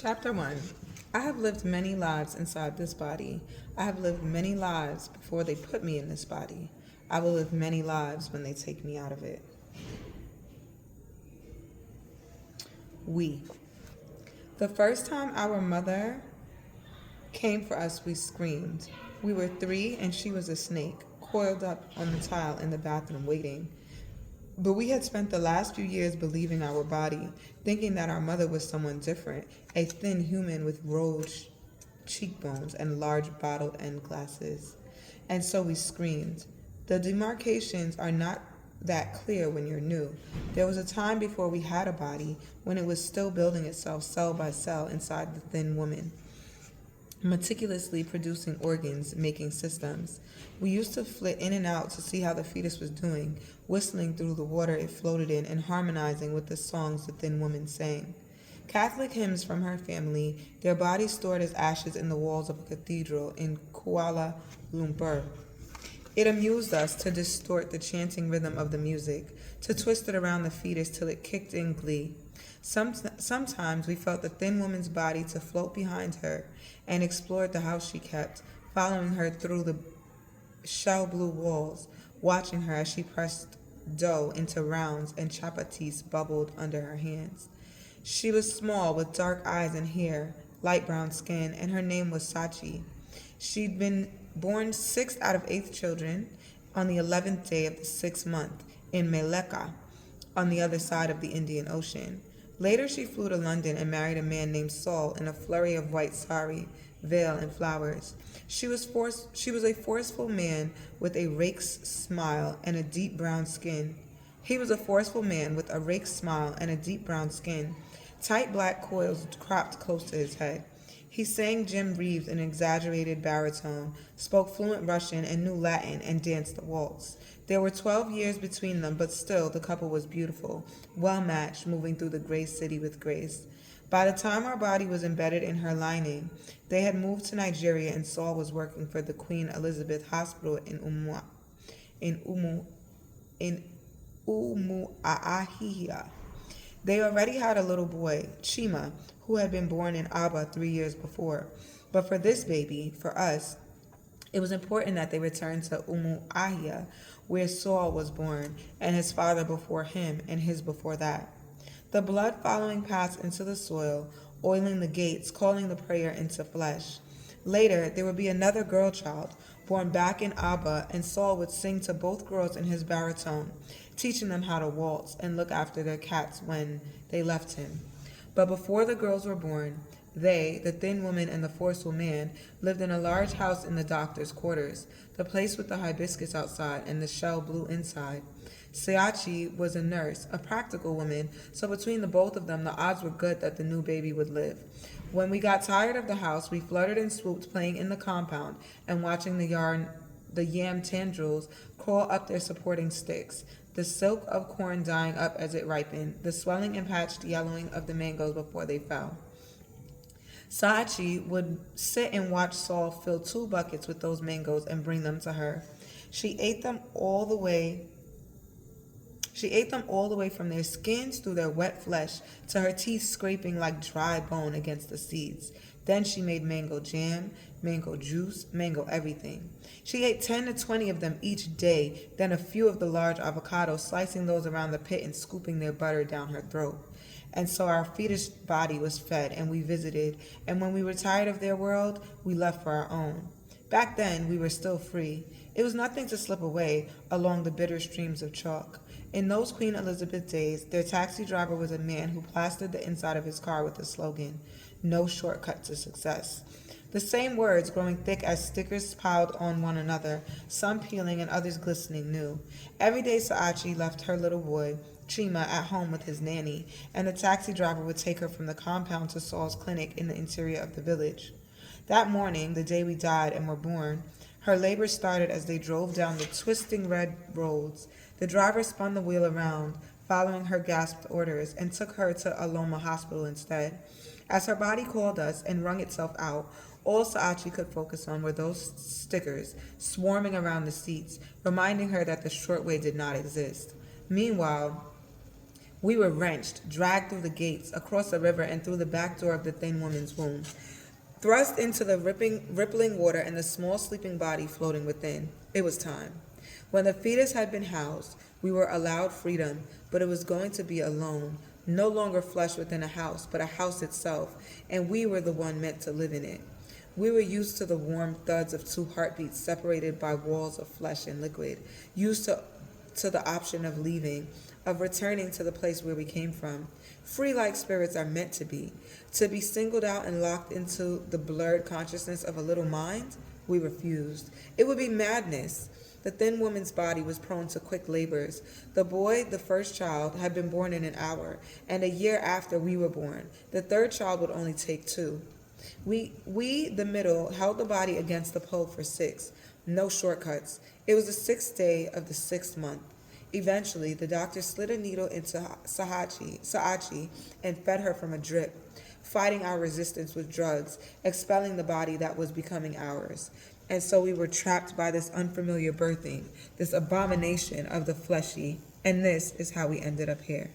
Chapter 1. I have lived many lives inside this body. I have lived many lives before they put me in this body. I will live many lives when they take me out of it. We. The first time our mother came for us, we screamed. We were 3 and she was a snake, coiled up on the tile in the bathroom waiting. But we had spent the last few years believing our body, thinking that our mother was someone different, a thin human with rolled cheekbones and large bottle end glasses. And so we screamed. The demarcations are not that clear when you're new. There was a time before we had a body, when it was still building itself cell by cell inside the thin woman, meticulously producing organs, making systems. We used to flit in and out to see how the fetus was doing, whistling through the water it floated in and harmonizing with the songs the thin woman sang. Catholic hymns from her family, their bodies stored as ashes in the walls of a cathedral in Kuala Lumpur. It amused us to distort the chanting rhythm of the music, to twist it around the fetus till it kicked in glee. Sometimes we felt the thin woman's body to float behind her and explored the house she kept, following her through the shell blue walls, watching her as she pressed dough into rounds and chapatis bubbled under her hands. She was small with dark eyes and hair, light brown skin, and her name was Sachi. She'd been born 6 out of 8 children on the 11th day of the 6th month in Meleka, on the other side of the Indian Ocean. Later she flew to London and married a man named Saul in a flurry of white sari, veil, and flowers. She was a forceful man with a rake's smile and a deep brown skin. He was a forceful man with a rake's smile and a deep brown skin, tight black coils cropped close to his head. He sang Jim Reeves in an exaggerated baritone, spoke fluent Russian and knew Latin, and danced the waltz. There were 12 years between them, but still the couple was beautiful, well matched, moving through the gray city with grace. By the time our body was embedded in her lining, they had moved to Nigeria and Saul was working for the Queen Elizabeth Hospital in Umuahia. They already had a little boy, Chima, who had been born in Aba 3 years before. But for this baby, for us, it was important that they return to Umuahia, where Saul was born, and his father before him, and his before that. The blood following passed into the soil, oiling the gates, calling the prayer into flesh. Later, there would be another girl child, born back in Abba, and Saul would sing to both girls in his baritone, teaching them how to waltz and look after their cats when they left him. But before the girls were born, they, the thin woman and the forceful man, lived in a large house in the doctor's quarters, the place with the hibiscus outside and the shell blue inside. Siachi was a nurse, a practical woman, so between the both of them, the odds were good that the new baby would live. When we got tired of the house, we fluttered and swooped playing in the compound and watching the yam tendrils crawl up their supporting sticks, the silk of corn dying up as it ripened, the swelling and patched yellowing of the mangoes before they fell. Sachi would sit and watch Saul fill 2 buckets with those mangoes and bring them to her. She ate them all the way from their skins through their wet flesh to her teeth scraping like dry bone against the seeds. Then she made mango jam, mango juice, mango everything. She ate 10 to 20 of them each day, then a few of the large avocados, slicing those around the pit and scooping their butter down her throat. And so our fetus body was fed, and we visited, and when we were tired of their world, we left for our own. Back then, we were still free. It was nothing to slip away along the bitter streams of chalk. In those Queen Elizabeth days, their taxi driver was a man who plastered the inside of his car with the slogan, "No shortcut to success." The same words growing thick as stickers piled on one another, some peeling and others glistening new. Every day Saachi left her little boy, Chima, at home with his nanny, and the taxi driver would take her from the compound to Saul's clinic in the interior of the village. That morning, the day we died and were born, her labor started as they drove down the twisting red roads. The driver spun the wheel around, following her gasped orders, and took her to Aloma Hospital instead. As her body called us and wrung itself out, all Saachi could focus on were those stickers swarming around the seats, reminding her that the short way did not exist. Meanwhile, We were wrenched, dragged through the gates, across the river, and through the back door of the thin woman's womb, thrust into the rippling water and the small sleeping body floating within. It was time. When the fetus had been housed, we were allowed freedom, but it was going to be alone, no longer flesh within a house, but a house itself, and we were the one meant to live in it. We were used to the warm thuds of two heartbeats separated by walls of flesh and liquid, used to the option of leaving, of returning to the place where we came from. Free like spirits are meant to be singled out and locked into the blurred consciousness of a little mind. We refused. It would be madness. The thin woman's body was prone to quick labors. The boy, the first child, had been born in an hour, and a year after we were born. The third child would only take 2. We, the middle, held the body against the pole for 6. No shortcuts. It was the 6th day of the 6th month. Eventually, the doctor slid a needle into Saachi and fed her from a drip, fighting our resistance with drugs, expelling the body that was becoming ours. And so we were trapped by this unfamiliar birthing, this abomination of the fleshy, and this is how we ended up here.